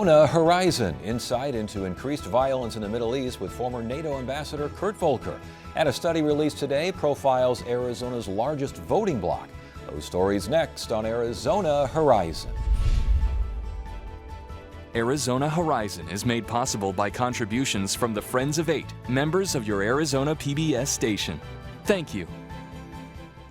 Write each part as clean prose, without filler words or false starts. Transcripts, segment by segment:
Arizona Horizon, insight into increased violence in the Middle East with former NATO Ambassador Kurt Volker. And a study released today profiles Arizona's largest voting bloc. Those stories next on Arizona Horizon. Arizona Horizon is made possible by contributions from the Friends of Eight, members of your Arizona PBS station. Thank you.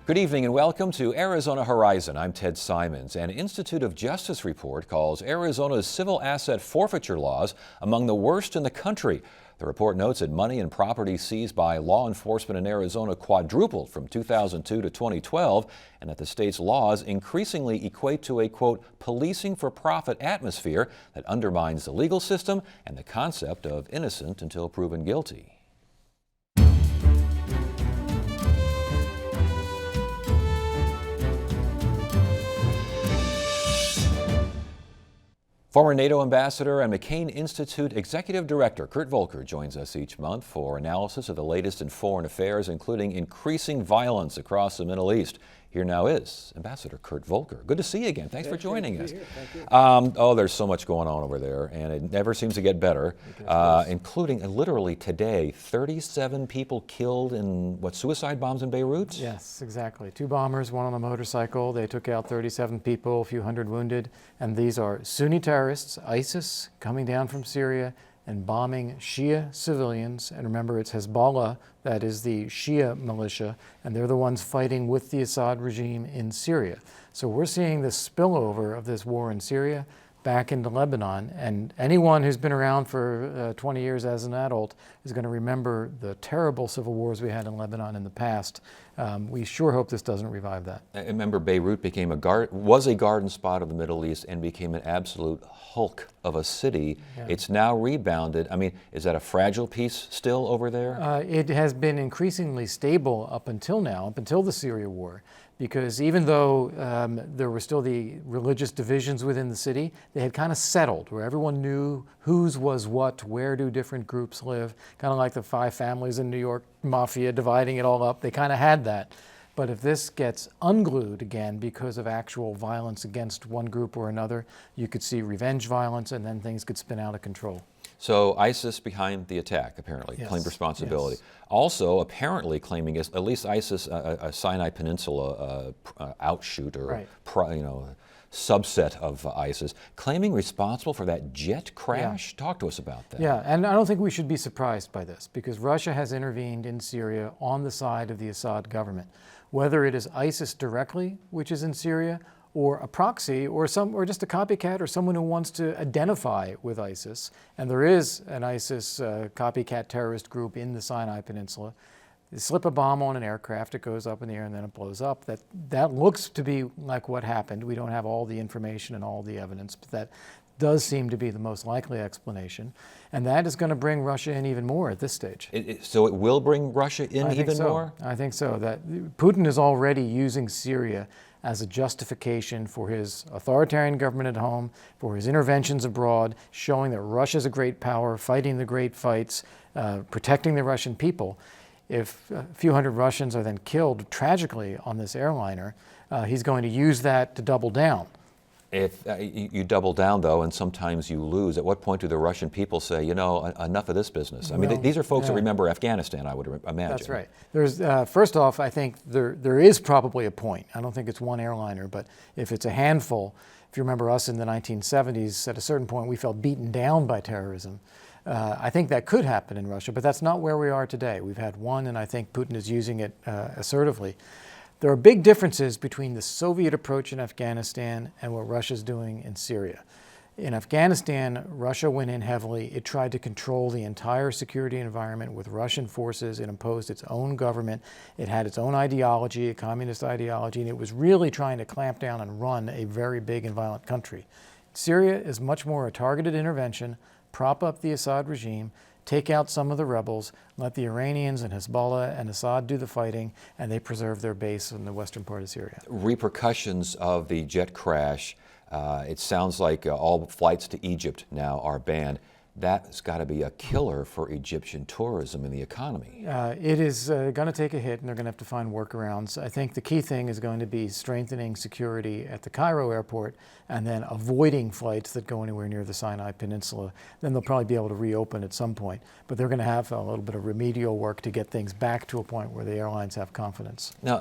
Good evening and welcome to Arizona Horizon. I'm Ted Simons. An Institute of Justice report calls Arizona's civil asset forfeiture laws among the worst in the country. The report notes that money and property seized by law enforcement in Arizona quadrupled from 2002 to 2012, and that the state's laws increasingly equate to a, quote, policing for profit atmosphere that undermines the legal system and the concept of innocent until proven guilty. Former NATO Ambassador and McCain Institute Executive Director Kurt Volker joins us each month for analysis of the latest in foreign affairs, including increasing violence across the Middle East. Here now is Ambassador Kurt Volker. Good to see you again. Thanks for joining us. Thank you. There's so much going on over there, and it never seems to get better, including literally today, 37 people killed in, suicide bombs in Beirut? Yes, exactly. 2 bombers, 1 on a motorcycle. They took out 37 people, a few hundred wounded. And these are Sunni terrorists, ISIS, coming down from Syria and bombing Shia civilians. And remember, it's Hezbollah, that is the Shia militia, and they're the ones fighting with the Assad regime in Syria. So we're seeing the spillover of this war in Syria back into Lebanon, and anyone who's been around for 20 years as an adult is going to remember the terrible civil wars we had in Lebanon in the past. We sure hope this doesn't revive that. I remember Beirut was a garden spot of the Middle East and became an absolute hulk of a city. Yeah. It's now rebounded. I mean, is that a fragile piece still over there? It has been increasingly stable up until now, up until the Syria war. Because even though there were still the religious divisions within the city, they had kind of settled, where everyone knew whose was what, where do different groups live, kind of like the 5 families in New York Mafia dividing it all up. They kind of had that. But if this gets unglued again because of actual violence against one group or another, you could see revenge violence, and then things could spin out of control. So ISIS behind the attack, apparently, claimed responsibility. Yes. Also, apparently claiming, at least ISIS, a Sinai Peninsula outshoot or subset of ISIS, claiming responsible for that jet crash. Yeah. Talk to us about that. Yeah, and I don't think we should be surprised by this, because Russia has intervened in Syria on the side of the Assad government. Whether it is ISIS directly, which is in Syria, or a proxy, or just a copycat, or someone who wants to identify with ISIS. And there is an ISIS copycat terrorist group in the Sinai Peninsula. They slip a bomb on an aircraft, it goes up in the air, and then it blows up. That looks to be like what happened. We don't have all the information and all the evidence, but that does seem to be the most likely explanation. And that is going to bring Russia in even more at this stage. So it will bring Russia in even more? I think so. That Putin is already using Syria as a justification for his authoritarian government at home, for his interventions abroad, showing that Russia's a great power, fighting the great fights, protecting the Russian people. If a few hundred Russians are then killed tragically on this airliner, he's going to use that to double down. If you double down, though, and sometimes you lose, at what point do the Russian people say, enough of this business? I mean, these are folks that remember Afghanistan, I would imagine. That's right. There's, first off, I think there is probably a point. I don't think it's one airliner, but if it's a handful, if you remember us in the 1970s, at a certain point we felt beaten down by terrorism. I think that could happen in Russia, but that's not where we are today. We've had one, and I think Putin is using it assertively. There are big differences between the Soviet approach in Afghanistan and what Russia's doing in Syria. In Afghanistan, Russia went in heavily. It tried to control the entire security environment with Russian forces. It imposed its own government. It had its own ideology, a communist ideology, and it was really trying to clamp down and run a very big and violent country. Syria is much more a targeted intervention, prop up the Assad regime, take out some of the rebels, let the Iranians and Hezbollah and Assad do the fighting, and they preserve their base in the western part of Syria. Repercussions of the jet crash, it sounds like all flights to Egypt now are banned. that's got to be a killer for Egyptian tourism and the economy. It is going to take a hit, and they're going to have to find workarounds. I think the key thing is going to be strengthening security at the Cairo airport and then avoiding flights that go anywhere near the Sinai Peninsula. Then they'll probably be able to reopen at some point. But they're going to have a little bit of remedial work to get things back to a point where the airlines have confidence. Now,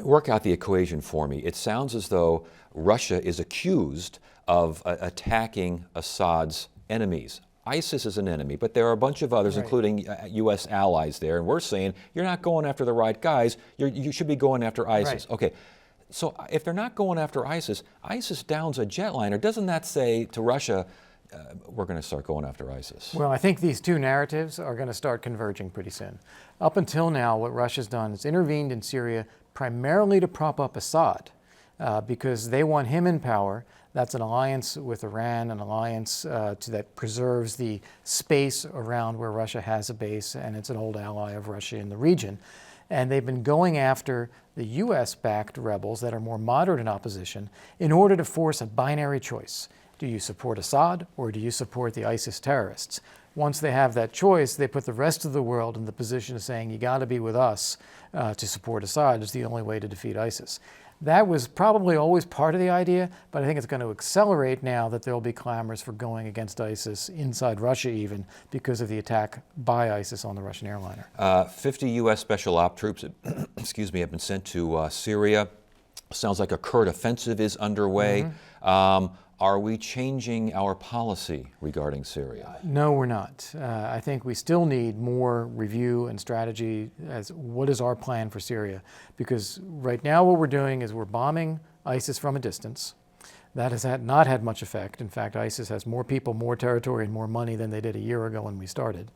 work out the equation for me. It sounds as though Russia is accused of attacking Assad's enemies. ISIS is an enemy, but there are a bunch of others, right, including U.S. allies there, and we're saying you're not going after the right guys, you should be going after ISIS. Right. Okay, so if they're not going after ISIS, ISIS downs a jetliner. Doesn't that say to Russia, we're going to start going after ISIS? Well, I think these two narratives are going to start converging pretty soon. Up until now, what Russia's done is intervened in Syria primarily to prop up Assad because they want him in power. That's an alliance with Iran, an alliance that preserves the space around where Russia has a base, and it's an old ally of Russia in the region. And they've been going after the U.S.-backed rebels that are more moderate in opposition in order to force a binary choice. Do you support Assad or do you support the ISIS terrorists? Once they have that choice, they put the rest of the world in the position of saying, you got to be with us to support Assad. It's the only way to defeat ISIS. That was probably always part of the idea, but I think it's going to accelerate now that there will be clamors for going against ISIS inside Russia even because of the attack by ISIS on the Russian airliner. 50 U.S. Special Op troops excuse me, have been sent to Syria. Sounds like a Kurd offensive is underway. Mm-hmm. Are we changing our policy regarding Syria? No, we're not. I think we still need more review and strategy as what is our plan for Syria? Because right now what we're doing is we're bombing ISIS from a distance. That has not had much effect. In fact, ISIS has more people, more territory, and more money than they did a year ago when we started.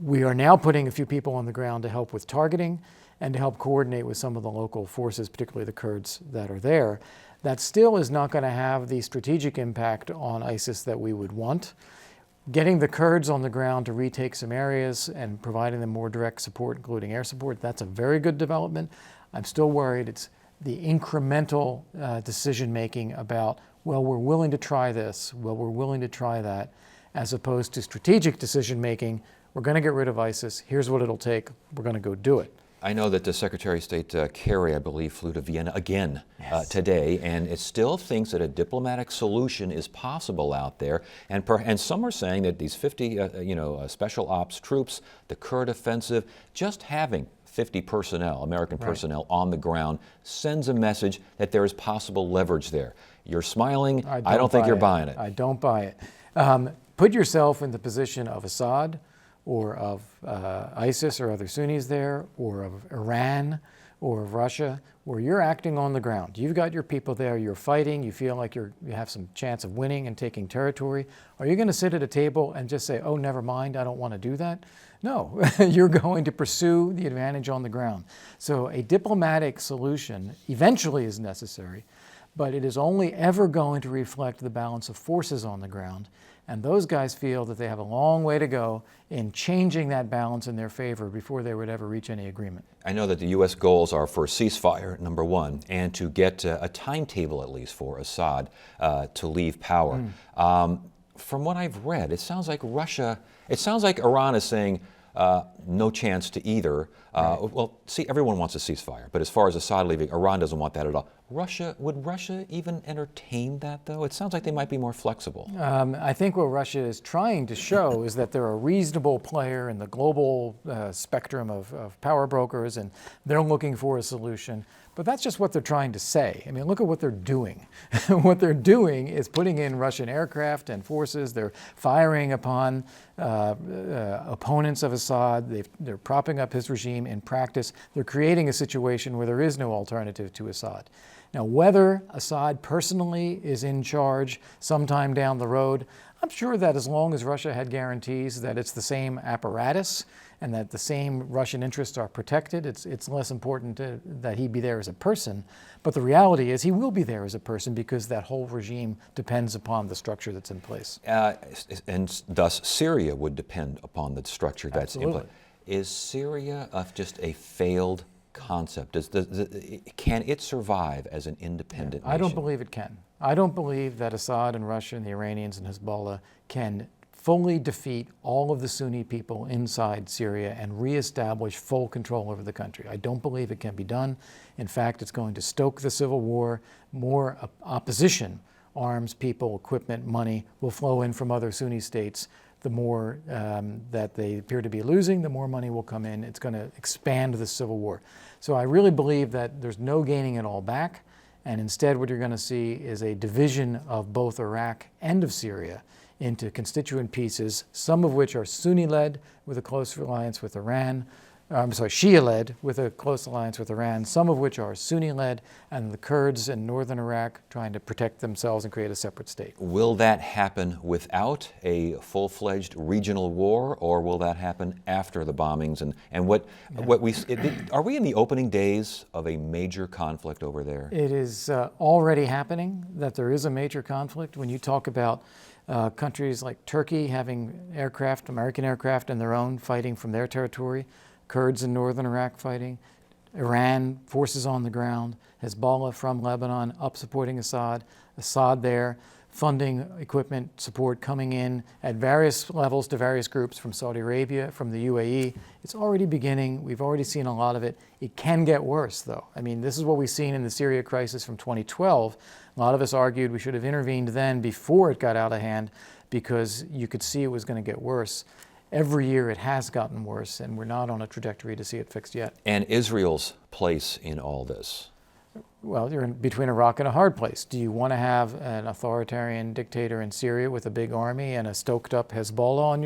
We are now putting a few people on the ground to help with targeting and to help coordinate with some of the local forces, particularly the Kurds that are there. That still is not going to have the strategic impact on ISIS that we would want. Getting the Kurds on the ground to retake some areas and providing them more direct support, including air support, that's a very good development. I'm still worried it's the incremental decision-making about, well, we're willing to try this, well, we're willing to try that, as opposed to strategic decision-making. We're going to get rid of ISIS. Here's what it'll take. We're going to go do it. I know that the Secretary of State Kerry, I believe, flew to Vienna again today, and it still thinks that a diplomatic solution is possible out there. And some are saying that these 50, special ops troops, the Kurd offensive, just having 50 personnel, American personnel on the ground, sends a message that there is possible leverage there. You're smiling. I don't think you're buying it. I don't buy it. Put yourself in the position of Assad, or of ISIS or other Sunnis there, or of Iran, or of Russia, where you're acting on the ground. You've got your people there, you're fighting, you feel like you have some chance of winning and taking territory. Are you going to sit at a table and just say, oh, never mind, I don't want to do that? No, you're going to pursue the advantage on the ground. So a diplomatic solution eventually is necessary, but it is only ever going to reflect the balance of forces on the ground. And those guys feel that they have a long way to go in changing that balance in their favor before they would ever reach any agreement. I know that the U.S. goals are for a ceasefire, number one, and to get a timetable at least for Assad to leave power. From what I've read, it sounds like Iran is saying no chance to either. Well, see, everyone wants a ceasefire, but as far as Assad leaving, Iran doesn't want that at all. Would Russia even entertain that, though? It sounds like they might be more flexible. I think what Russia is trying to show is that they're a reasonable player in the global spectrum of power brokers, and they're looking for a solution. But that's just what they're trying to say. I mean, look at what they're doing. What they're doing is putting in Russian aircraft and forces. They're firing upon opponents of Assad. They're propping up his regime in practice. They're creating a situation where there is no alternative to Assad. Now, whether Assad personally is in charge sometime down the road, I'm sure that as long as Russia had guarantees that it's the same apparatus and that the same Russian interests are protected, it's less important that he be there as a person. But the reality is he will be there as a person because that whole regime depends upon the structure that's in place. And thus Syria would depend upon the structure that's in place. Is Syria just a failed concept? Can it survive as an independent nation? I don't believe it can. I don't believe that Assad and Russia and the Iranians and Hezbollah can fully defeat all of the Sunni people inside Syria and reestablish full control over the country. I don't believe it can be done. In fact, it's going to stoke the civil war. More opposition, arms, people, equipment, money will flow in from other Sunni states. The more that they appear to be losing, the more money will come in. It's going to expand the civil war. So I really believe that there's no gaining it all back. And instead, what you're going to see is a division of both Iraq and of Syria into constituent pieces, some of which are Sunni-led with a close alliance with Iran, Shia-led with a close alliance with Iran, some of which are Sunni-led, and the Kurds in northern Iraq trying to protect themselves and create a separate state. Will that happen without a full-fledged regional war, or will that happen after the bombings? Are we in the opening days of a major conflict over there? It is already happening that there is a major conflict. When you talk about countries like Turkey having aircraft, American aircraft in their own, fighting from their territory, Kurds in northern Iraq fighting, Iran, forces on the ground, Hezbollah from Lebanon up supporting Assad, Assad there, funding, equipment, support coming in at various levels to various groups from Saudi Arabia, from the UAE. It's already beginning. We've already seen a lot of it. It can get worse, though. I mean, this is what we've seen in the Syria crisis from 2012. A lot of us argued we should have intervened then before it got out of hand because you could see it was going to get worse. Every year it has gotten worse, and we're not on a trajectory to see it fixed yet. And Israel's place in all this? Well, you're in between a rock and a hard place. Do you want to have an authoritarian dictator in Syria with a big army and a stoked-up Hezbollah on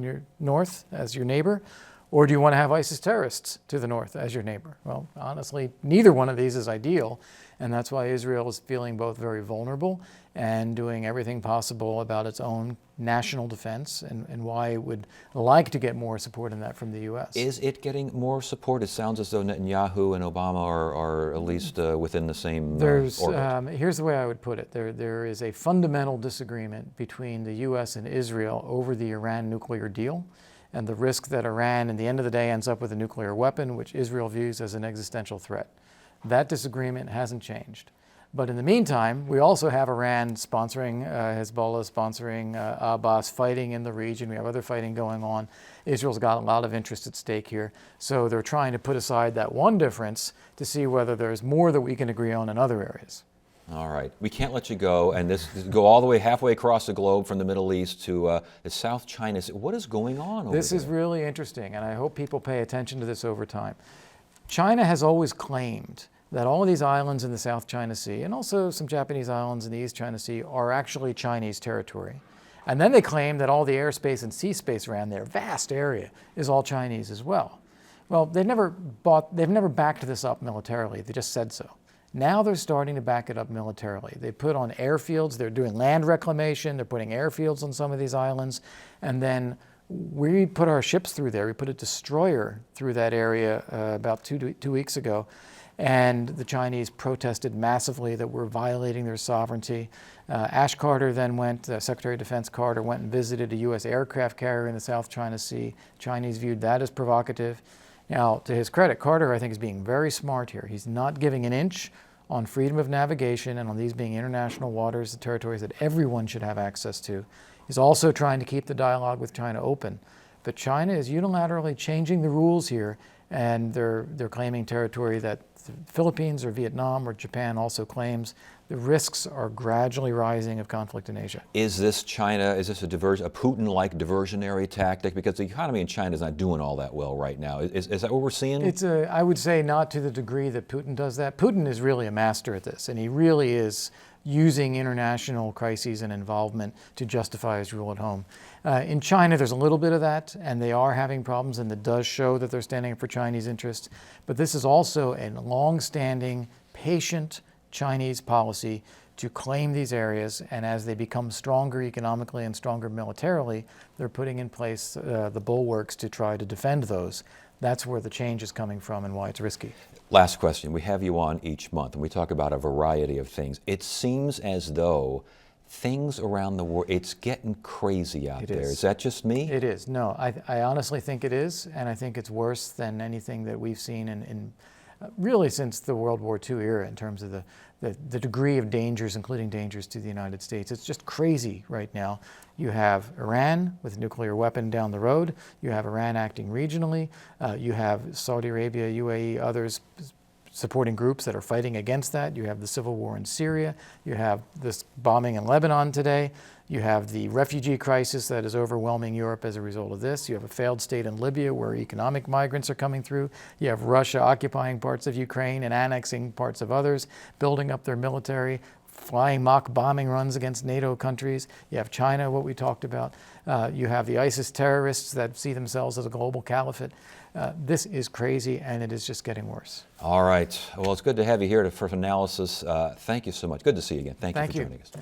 your north as your neighbor? Or do you want to have ISIS terrorists to the north as your neighbor? Well, honestly, neither one of these is ideal, and that's why Israel is feeling both very vulnerable and doing everything possible about its own national defense, and why it would like to get more support in that from the U.S. Is it getting more support? It sounds as though Netanyahu and Obama are at least within the same orbit. Here's the way I would put it. There is a fundamental disagreement between the U.S. and Israel over the Iran nuclear deal and the risk that Iran, in the end of the day, ends up with a nuclear weapon, which Israel views as an existential threat. That disagreement hasn't changed. But in the meantime, we also have Iran sponsoring Hezbollah, sponsoring Abbas, fighting in the region. We have other fighting going on. Israel's got a lot of interest at stake here. So they're trying to put aside that one difference to see whether there's more that we can agree on in other areas. All right. We can't let you go, and this go all the way halfway across the globe from the Middle East to the South China Sea. What is going on over there? This is really interesting, and I hope people pay attention to this over time. China has always claimed that all of these islands in the South China Sea, and also some Japanese islands in the East China Sea, are actually Chinese territory. And then they claim that all the airspace and sea space around their vast area is all Chinese as well. Well, they've never backed this up militarily. They just said so. Now they're starting to back it up militarily. They put on airfields. They're doing land reclamation. They're putting airfields on some of these islands. And then we put our ships through there. We put a destroyer through that area about two weeks ago. And the Chinese protested massively that we're violating their sovereignty. Ash Carter then went, Secretary of Defense Carter went and visited a U.S. aircraft carrier in the South China Sea. Chinese viewed that as provocative. Now, to his credit, Carter, I think, is being very smart here. He's not giving an inch on freedom of navigation and on these being international waters, the territories that everyone should have access to. He's also trying to keep the dialogue with China open. But China is unilaterally changing the rules here, and they're claiming territory that the Philippines or Vietnam or Japan also claims. The risks are gradually rising of conflict in Asia. Is this China, is this a Putin-like diversionary tactic? Because the economy in China is not doing all that well right now. Is that what we're seeing? I would say not to the degree that Putin does that. Putin is really a master at this, and he really is using international crises and involvement to justify his rule at home. In China, there's a little bit of that, and they are having problems, and it does show that they're standing up for Chinese interests. But this is also a long-standing, patient Chinese policy to claim these areas, and as they become stronger economically and stronger militarily, they're putting in place the bulwarks to try to defend those. That's where the change is coming from and why it's risky. Last question. We have you on each month, and we talk about a variety of things. It seems as though things around the world, it's getting crazy out there. Is that just me? It is. No, I honestly think it is, and I think it's worse than anything that we've seen in really since the World War II era in terms of the degree of dangers, including dangers to the United States. It's just crazy right now. You have Iran with a nuclear weapon down the road. You have Iran acting regionally. You have Saudi Arabia, UAE, others supporting groups that are fighting against that. You have the civil war in Syria. You have this bombing in Lebanon today. You have the refugee crisis that is overwhelming Europe as a result of this. You have a failed state in Libya where economic migrants are coming through. You have Russia occupying parts of Ukraine and annexing parts of others, building up their military, flying mock bombing runs against NATO countries. You have China, what we talked about. You have the ISIS terrorists that see themselves as a global caliphate. This is crazy, and it is just getting worse. All right. Well, it's good to have you here for analysis. Thank you so much. Good to see you again. Thank you for joining us.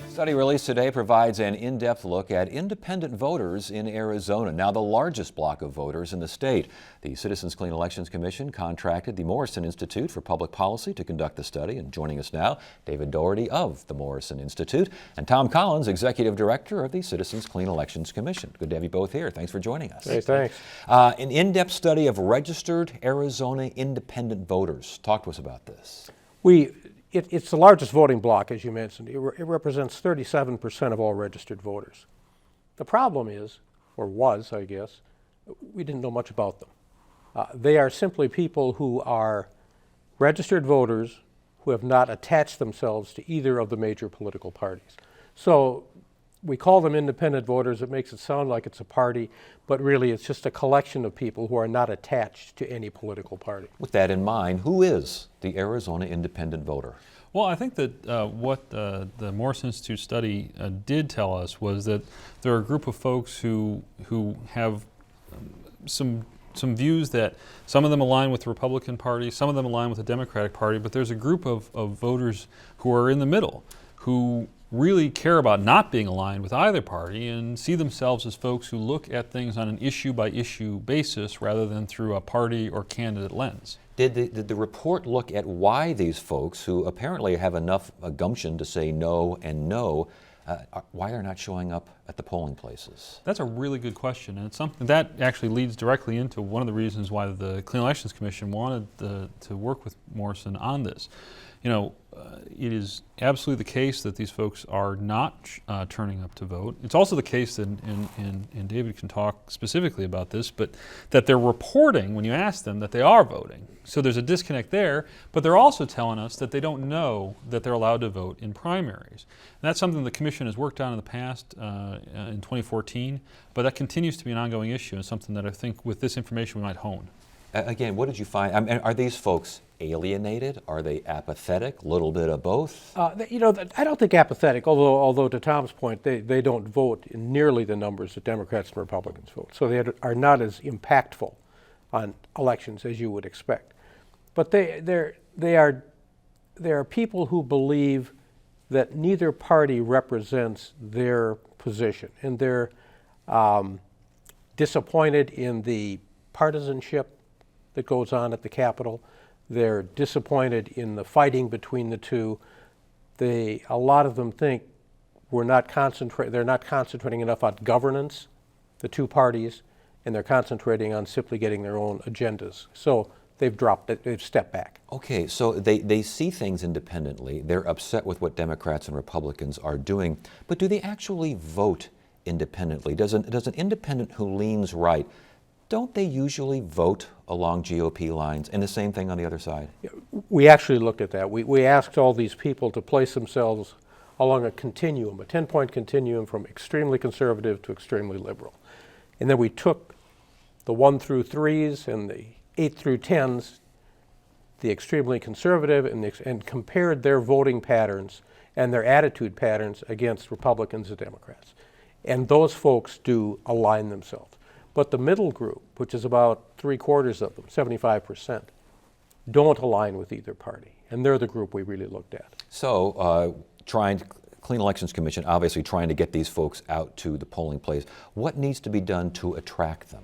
A study released today provides an in-depth look at independent voters in Arizona, now the largest block of voters in the state. The Citizens Clean Elections Commission contracted the Morrison Institute for Public Policy to conduct the study. And joining us now, David Doherty of the Morrison Institute and Tom Collins, Executive Director of the Citizens Clean Elections Commission. Good to have you both here. Thanks for joining us. Hey, thanks. An in-depth study of registered Arizona independent voters. Talk to us about this. It's the largest voting bloc, as you mentioned. It represents 37% of all registered voters. The problem is, or was, I guess, we didn't know much about them. They are simply people who are registered voters who have not attached themselves to either of the major political parties. So we call them independent voters. It makes it sound like it's a party, but really it's just a collection of people who are not attached to any political party. With that in mind, who is the Arizona independent voter? Well, I think that what the Morrison Institute study did tell us was that there are a group of folks who have some views that some of them align with the Republican Party, some of them align with the Democratic Party, but there's a group of voters who are in the middle, who really care about not being aligned with either party and see themselves as folks who look at things on an issue-by-issue basis rather than through a party or candidate lens. Did the report look at why these folks, who apparently have enough gumption to say no and no, why they're not showing up at the polling places? That's a really good question, and it's something that actually leads directly into one of the reasons why the Clean Elections Commission wanted to work with Morrison on this. You know, it is absolutely the case that these folks are not turning up to vote. It's also the case that, and David can talk specifically about this, but that they're reporting when you ask them that they are voting. So there's a disconnect there, but they're also telling us that they don't know that they're allowed to vote in primaries. And that's something the Commission has worked on in the past, in 2014, but that continues to be an ongoing issue and something that I think with this information we might hone. Again, what did you find? I mean, are these folks alienated? Are they apathetic? A little bit of both? I don't think apathetic, although to Tom's point, they don't vote in nearly the numbers that Democrats and Republicans vote. So they are not as impactful on elections as you would expect. But they are people who believe that neither party represents their position, and they're disappointed in the partisanship that goes on at the Capitol. They're disappointed in the fighting between the two. A lot of them think they're not concentrating enough on governance, the two parties, and they're concentrating on simply getting their own agendas. So they've stepped back. Okay, so they see things independently. They're upset with what Democrats and Republicans are doing, but do they actually vote independently? Does an independent who leans right, don't they usually vote along GOP lines? And the same thing on the other side? We actually looked at that. We asked all these people to place themselves along a continuum, a 10-point continuum from extremely conservative to extremely liberal. And then we took the 1 through 3s and the 8 through 10s, the extremely conservative, and compared their voting patterns and their attitude patterns against Republicans and Democrats. And those folks do align themselves. But the middle group, which is about 3/4 of them, 75%, don't align with either party. And they're the group we really looked at. So, Clean Elections Commission obviously trying to get these folks out to the polling place. What needs to be done to attract them?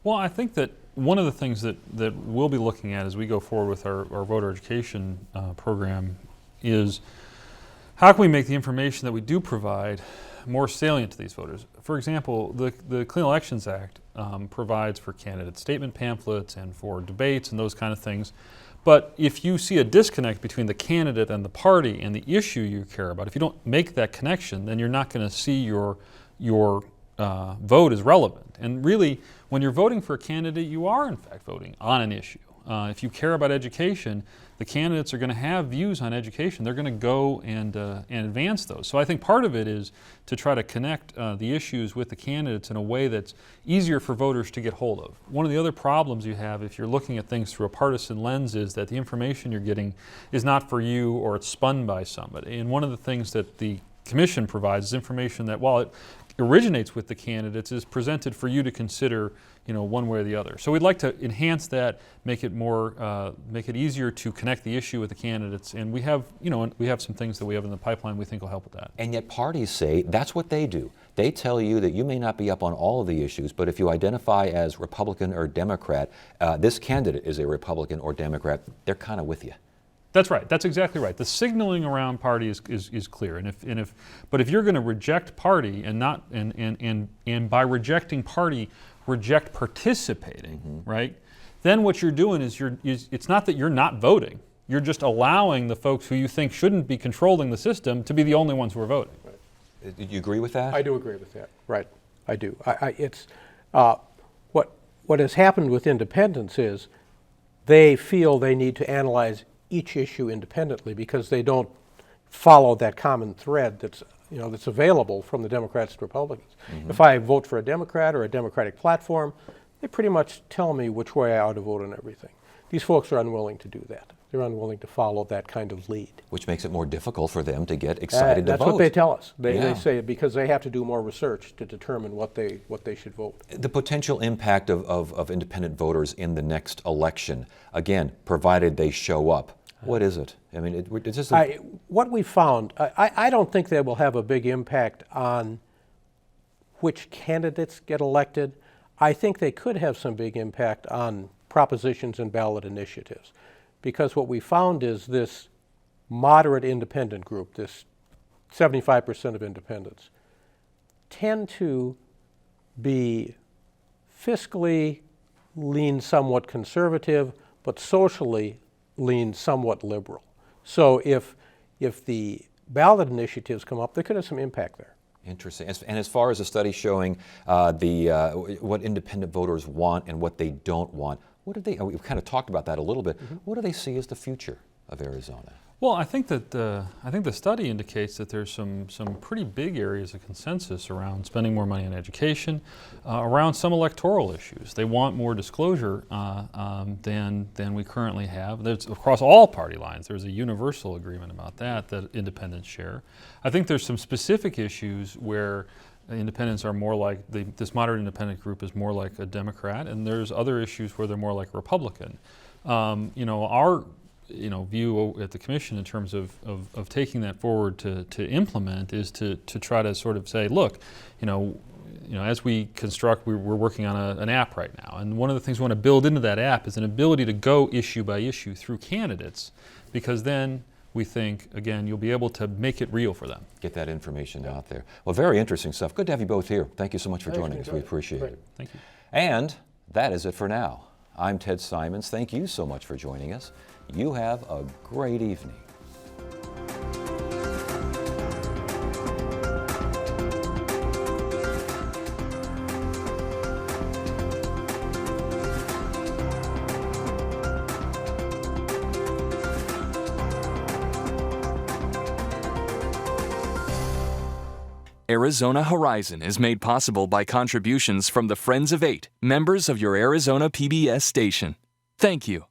Well, I think that one of the things that we'll be looking at as we go forward with our voter education program is how can we make the information that we do provide more salient to these voters. For example, the Clean Elections Act provides for candidate statement pamphlets and for debates and those kind of things. But if you see a disconnect between the candidate and the party and the issue you care about, if you don't make that connection, then you're not going to see your vote as relevant. And really, when you're voting for a candidate, you are in fact voting on an issue. If you care about education, the candidates are going to have views on education. They're going to go and advance those. So I think part of it is to try to connect the issues with the candidates in a way that's easier for voters to get hold of. One of the other problems you have if you're looking at things through a partisan lens is that the information you're getting is not for you, or it's spun by somebody. And one of the things that the Commission provides is information that, while it originates with the candidates, is presented for you to consider, one way or the other. So we'd like to enhance that, make it easier to connect the issue with the candidates. And we have some things that we have in the pipeline we think will help with that. And yet parties say that's what they do. They tell you that you may not be up on all of the issues, but if you identify as Republican or Democrat, this candidate is a Republican or Democrat, they're kind of with you. That's right. That's exactly right. The signaling around party is clear. But if you're going to reject party and by rejecting party, reject participating, right? Then what you're doing is it's not that you're not voting. You're just allowing the folks who you think shouldn't be controlling the system to be the only ones who are voting. Right. Do you agree with that? I do agree with that. Right. I do. It's what has happened with independents is they feel they need to analyze each issue independently because they don't follow that common thread that's available from the Democrats and Republicans. Mm-hmm. If I vote for a Democrat or a Democratic platform, they pretty much tell me which way I ought to vote on everything. These folks are unwilling to do that. They're unwilling to follow that kind of lead. Which makes it more difficult for them to get excited to vote. That's what they tell us. They say because they have to do more research to determine what they should vote. The potential impact of independent voters in the next election, again, provided they show up. What is it? I mean, it's just what we found, I don't think they will have a big impact on which candidates get elected. I think they could have some big impact on propositions and ballot initiatives. Because what we found is this moderate independent group, this 75% of independents, tend to be fiscally lean somewhat conservative, but socially lean somewhat liberal. So if the ballot initiatives come up, they could have some impact there. Interesting. And as far as the study showing what independent voters want and what they don't want, what do they? We've kind of talked about that a little bit. Mm-hmm. What do they see as the future of Arizona? Well, I think the study indicates that there's some pretty big areas of consensus around spending more money on education, around some electoral issues. They want more disclosure than we currently have. There's across all party lines. There's a universal agreement about that independents share. I think there's some specific issues where independents are more like this moderate independent group is more like a Democrat, and there's other issues where they're more like a Republican. Our view at the commission in terms of taking that forward to implement is to try to sort of say, look, as we construct, we're working on an app right now, and one of the things we want to build into that app is an ability to go issue by issue through candidates, because then we think, again, you'll be able to make it real for them. Get that information out there. Well, very interesting stuff. Good to have you both here. Thank you so much for joining us. We appreciate it. Thank you. And that is it for now. I'm Ted Simons. Thank you so much for joining us. You have a great evening. Arizona Horizon is made possible by contributions from the Friends of Eight, members of your Arizona PBS station. Thank you.